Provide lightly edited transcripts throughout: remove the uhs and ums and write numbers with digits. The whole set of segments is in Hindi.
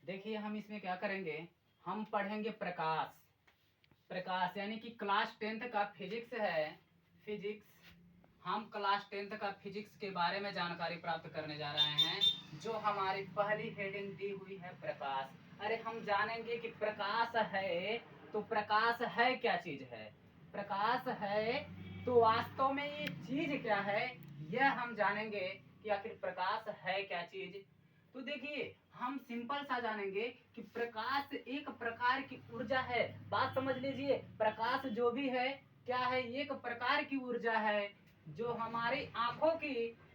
देखिए हम इसमें क्या करेंगे, हम पढ़ेंगे प्रकाश। प्रकाश यानी कि क्लास 10th का फिजिक्स है, फिजिक्स। हम क्लास 10th का फिजिक्स के बारे में जानकारी प्राप्त करने जा रहे हैं, जो हमारी पहली हेडिंग दी हुई है प्रकाश। अरे हम जानेंगे कि प्रकाश है तो प्रकाश है क्या चीज है। प्रकाश है तो वास्तव में ये चीज क्या है, यह हम जानेंगे कि आखिर प्रकाश है क्या चीज। तो देखिए हम सिंपल सा जानेंगे कि प्रकाश एक प्रकार की ऊर्जा है। बात समझ लीजिए, प्रकाश जो भी है क्या है, एक प्रकार की ऊर्जा है जो हमारी आंखों की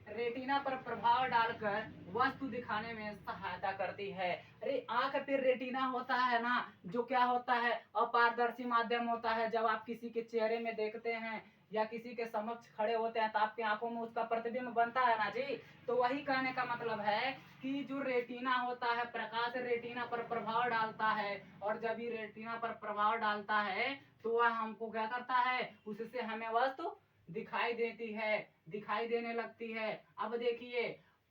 रेटिना पर प्रभाव डालकर वस्तु दिखाने में सहायता करती है। अरे आंख पे रेटिना होता है ना, जो क्या होता है, अपारदर्शी माध्यम होता है। जब आप किसी के चेहरे में देखते हैं या किसी के समक्ष खड़े होते हैं तो आपकी आंखों में उसका प्रतिबिंब बनता है ना जी। तो वही कहने का मतलब है कि जो रेटिना होता है, प्रकाश रेटिना पर प्रभाव डालता है, और जब ये रेटिना पर प्रभाव डालता है तो वह हमको क्या करता है, उससे हमें वस्तु दिखाई देती है, दिखाई देने लगती है। अब देखिए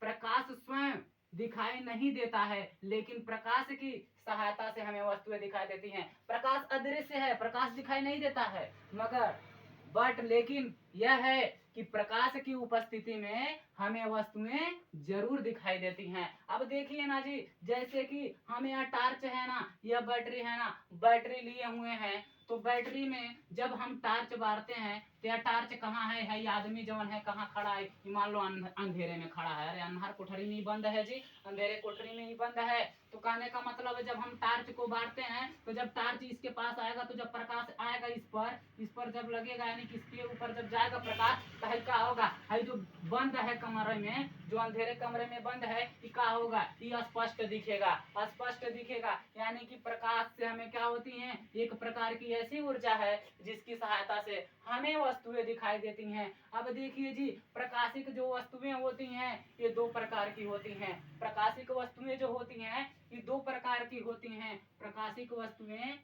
प्रकाश स्वयं दिखाई नहीं देता है, लेकिन प्रकाश की सहायता से हमें वस्तुएं दिखाई देती हैं। प्रकाश अदृश्य है, प्रकाश दिखाई नहीं देता है, मगर बट लेकिन यह है कि प्रकाश की उपस्थिति में हमें वस्तुएं जरूर दिखाई देती हैं। अब देखिए ना जी, जैसे कि हम यहाँ टार्च है ना, यह बैटरी है ना, बैटरी लिए हुए हैं, तो बैटरी में जब हम टार्च बारते हैं तो यह टार्च कहाँ है, ये आदमी जवन है कहाँ खड़ा है, मान लो अंधेरे में खड़ा है। अरे अंधार कोठरी में ही बंद है जी, अंधेरे कोठरी में ही बंद है। तो कहने का मतलब है जब हम टार्च को बारते हैं तो जब टार्च इसके पास आएगा तो जब प्रकाश आएगा इस पर जब लगेगा, यानी कि इसके ऊपर जब जाएगा प्रकाश, तो क्या होगा, है जो बंद है कमरे में, जो अंधेरे कमरे में बंद है, क्या होगा, ये स्पष्ट दिखेगा, स्पष्ट दिखेगा। यानी कि प्रकाश से हमें क्या होती है, एक प्रकार की ऐसी ऊर्जा है जिसकी सहायता से हमें वस्तुएं दिखाई देती हैं। अब देखिए जी, प्रकाशिक जो वस्तुएं होती हैं ये दो प्रकार की होती हैं। प्रकाशिक वस्तुएं जो होती हैं ये दो प्रकार की होती हैं। प्रकाशिक वस्तुएं,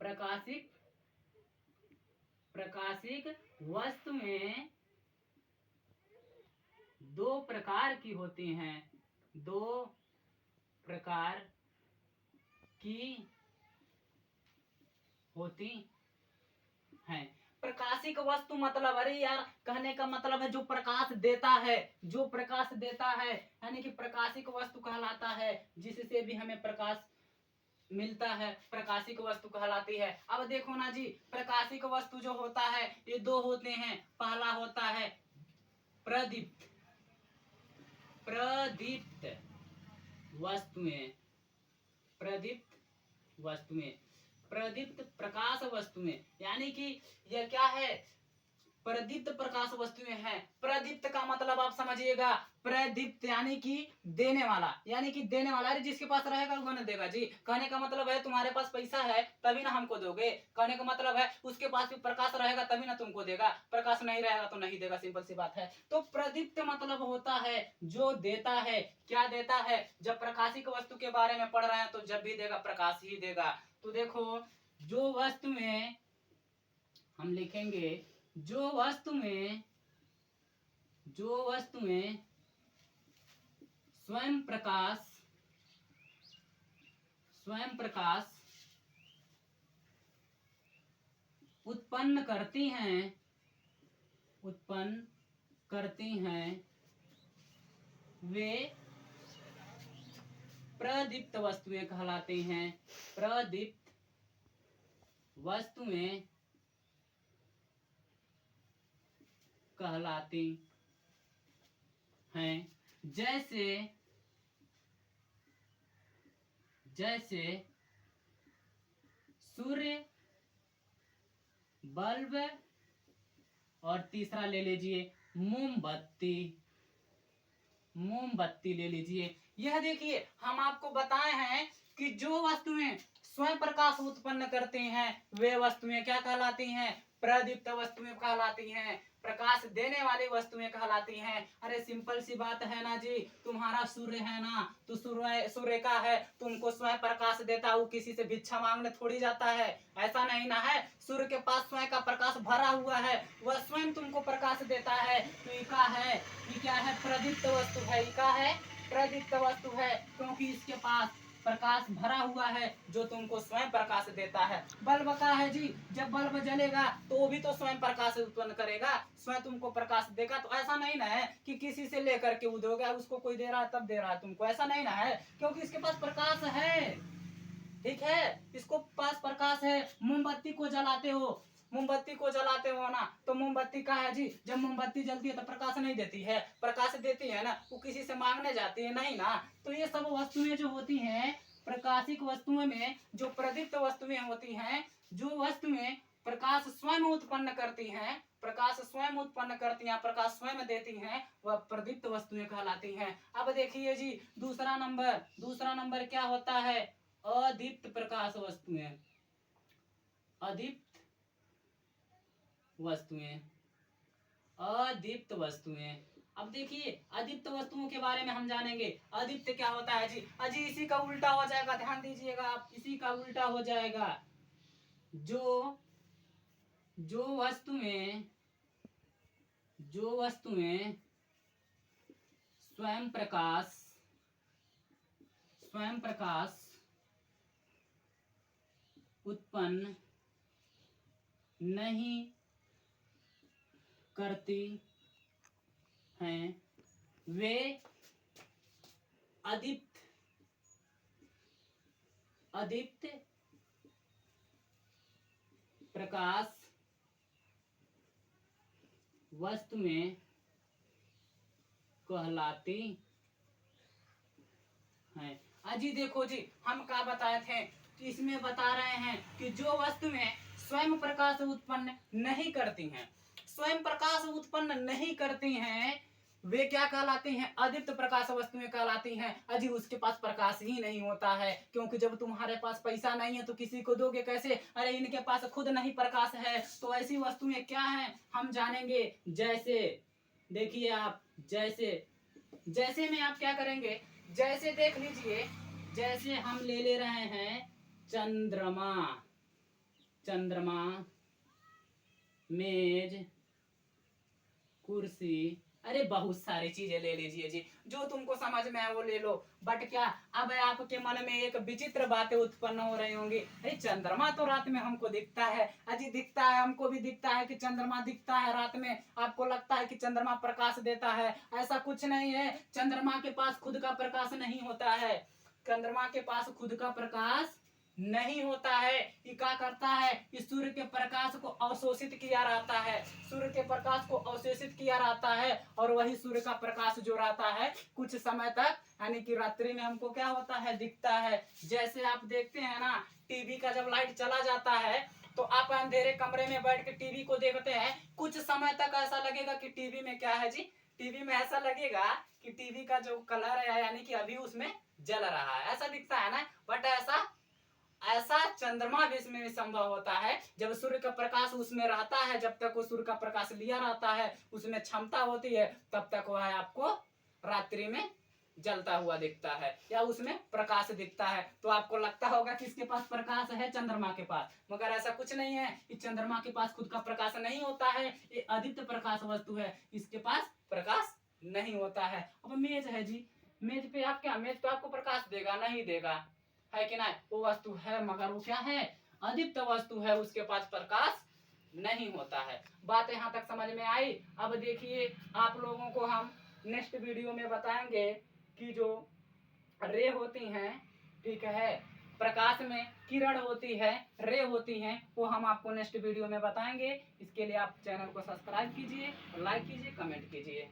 प्रकाशिक प्रकाशिक वस्तुएं दो प्रकार की होती हैं, दो प्रकार की होती हैं। प्रकाशिक वस्तु मतलब, अरे यार कहने का मतलब है जो प्रकाश देता है, जो प्रकाश देता है, यानी कि प्रकाशिक वस्तु कहलाता है। जिससे भी हमें प्रकाश मिलता है प्रकाशिक वस्तु कहलाती है। अब देखो ना जी, प्रकाशिक वस्तु जो होता है ये दो होते हैं। पहला होता है प्रदीप्त, प्रदीप्त वस्तुएं, प्रदीप्त वस्तुएं, प्रदीप्त प्रकाश वस्तुएं, यानी कि यह क्या है, प्रदीप्त प्रकाश वस्तुएं हैं। प्रदीप्त का मतलब आप समझिएगा, प्रदीप्त यानी कि देने वाला, यानी कि देने वाला, अरे जिसके पास रहेगा वो न देगा जी। कहने का मतलब है तुम्हारे पास पैसा है तभी ना हमको दोगे, कहने का मतलब है उसके पास भी प्रकाश रहेगा तभी ना तुमको देगा, प्रकाश नहीं रहेगा तो नहीं देगा, सिंपल सी बात है। तो प्रदीप्त मतलब होता है जो देता है। क्या देता है, जब प्रकाशिक वस्तु के बारे में पढ़ रहे हैं तो जब भी देगा प्रकाश ही देगा। तो देखो जो वस्तुएं हम लिखेंगे, जो वस्तुएं स्वयं प्रकाश, स्वयं प्रकाश उत्पन्न करती हैं, उत्पन्न करती हैं, वे प्रदीप्त वस्तुएं कहलाती हैं। प्रदीप्त वस्तुएं कहलाती हैं। जैसे जैसे सूर्य, बल्ब, और तीसरा ले लीजिए मोमबत्ती, मोमबत्ती ले लीजिए। यह देखिए हम आपको बताए हैं कि जो वस्तुएं स्वयं प्रकाश उत्पन्न करती हैं वे वस्तुएं क्या कहलाती हैं, प्रदीप्त वस्तुएं कहलाती हैं, प्रकाश देने वाली वस्तुएं कहलाती हैं। अरे सिंपल सी बात है ना जी, तुम्हारा सूर्य है ना, तो सूर्य का है, तुमको स्वयं प्रकाश देता, वो किसी से भिक्षा मांगने थोड़ी जाता है, ऐसा नहीं ना है। सूर्य के पास स्वयं का प्रकाश भरा हुआ है, वह स्वयं तुमको प्रकाश देता है। तो ये क्या है, ये क्या है, प्रदीप्त वस्तु है, ये क्या है, प्रदीप्त वस्तु है क्योंकि इसके पास प्रकाश भरा हुआ है जो तुमको स्वयं प्रकाश देता है। बल्ब का है जी, जब बल्ब जलेगा तो वो भी तो स्वयं प्रकाश उत्पन्न करेगा, स्वयं तुमको प्रकाश देगा। तो ऐसा नहीं ना है कि किसी से लेकर के उद्योग है, उसको कोई दे रहा है तब दे रहा है तुमको, ऐसा नहीं ना है, क्योंकि इसके पास प्रकाश है। ठीक है, इसको पास प्रकाश है। मोमबत्ती को जलाते हो, मोमबत्ती को जलाते हो ना, तो मोमबत्ती का है जी, जब मोमबत्ती जलती है तो प्रकाश नहीं देती है, प्रकाश देती है ना, वो किसी से मांगने जाती है नहीं ना। तो ये सब वस्तुएं जो होती हैं प्रकाशिक वस्तुओं में, जो प्रदीप्त वस्तुएं होती हैं, जो वस्तुएं प्रकाश स्वयं उत्पन्न करती हैं, प्रकाश स्वयं उत्पन्न करती हैं, प्रकाश स्वयं देती हैं, वह प्रदीप्त वस्तुएं कहलाती हैं। अब देखिए जी दूसरा नंबर क्या होता है? अदीप्त प्रकाश वस्तुएं। अदीप्त वस्तुएं, अदीप्त वस्तुएं। अब देखिए अदीप्त वस्तुओं के बारे में हम जानेंगे। अदीप्त क्या होता है जी? अजी इसी का उल्टा हो जाएगा, ध्यान दीजिएगा आप, इसी का उल्टा हो जाएगा। जो वस्तुएं स्वयं प्रकाश उत्पन्न नहीं करती हैं, वे अदीप्त प्रकाश वस्तुएं कहलाती हैं। अजी देखो जी, हम क्या बताए थे कि इसमें बता रहे हैं कि जो वस्तुएं स्वयं प्रकाश उत्पन्न नहीं करती हैं, स्वयं प्रकाश उत्पन्न नहीं करती हैं, वे क्या कहलाती हैं? अदीप्त प्रकाश वस्तुएं कहलाती हैं। अजी उसके पास प्रकाश ही नहीं होता है, क्योंकि जब तुम्हारे पास पैसा नहीं है तो किसी को दोगे कैसे? अरे इनके पास खुद नहीं प्रकाश है। तो ऐसी वस्तुएं क्या हैं हम जानेंगे। जैसे देखिए आप, जैसे में आप क्या करेंगे, जैसे देख लीजिए, जैसे हम ले रहे हैं चंद्रमा, मेज, कुर्सी, अरे बहुत सारी चीजें ले लीजिए जी, जो तुमको समझ में आए वो ले लो। बट क्या अब आपके मन में एक विचित्र बातें उत्पन्न हो रही होंगी, अरे चंद्रमा तो रात में हमको दिखता है। अजी दिखता है, हमको भी दिखता है कि चंद्रमा दिखता है रात में। आपको लगता है कि चंद्रमा प्रकाश देता है, ऐसा कुछ नहीं है। चंद्रमा के पास खुद का प्रकाश नहीं होता है, चंद्रमा के पास खुद का प्रकाश नहीं होता है। ये क्या करता है? इस सूर्य के प्रकाश को अवशोषित किया रहता है, सूर्य के प्रकाश को अवशोषित किया रहता है, और वही सूर्य का प्रकाश जो रहता है कुछ समय तक, यानी कि रात्रि में हमको क्या होता है? दिखता है। जैसे आप देखते हैं ना, टीवी का जब लाइट चला जाता है तो आप अंधेरे कमरे में बैठ के टीवी को देखते हैं, कुछ समय तक ऐसा लगेगा कि टीवी में क्या है जी, टीवी में ऐसा लगेगा कि टीवी का जो कलर है यानी कि अभी उसमें जल रहा है, ऐसा दिखता है ना। बट ऐसा चंद्रमा भी इसमें संभव होता है, जब सूर्य का प्रकाश उसमें रहता है, जब तक वो सूर्य का प्रकाश लिया रहता है, उसमें क्षमता होती है, तब तक वह आपको रात्रि में जलता हुआ दिखता है या उसमें प्रकाश दिखता है। तो आपको लगता होगा कि इसके पास प्रकाश है चंद्रमा के पास, मगर ऐसा कुछ नहीं है। इस चंद्रमा के पास खुद का प्रकाश नहीं होता है, ये अदीप्त प्रकाश वस्तु है, इसके पास प्रकाश नहीं होता है। अब मेज है जी, मेज पे आप क्या, मेज पे आपको प्रकाश देगा? नहीं देगा, है कि नहीं? वो वस्तु है मगर वो क्या है? अदीप्त वस्तु है, उसके पास प्रकाश नहीं होता है। बात यहाँ तक समझ में आई। अब देखिए आप लोगों को हम नेक्स्ट वीडियो में बताएंगे कि जो रे होती हैं, ठीक है, प्रकाश में किरण होती है, रे होती हैं, वो हम आपको नेक्स्ट वीडियो में बताएंगे। इसके लिए आप चैनल को सब्सक्राइब कीजिए, लाइक कीजिए, कमेंट कीजिए।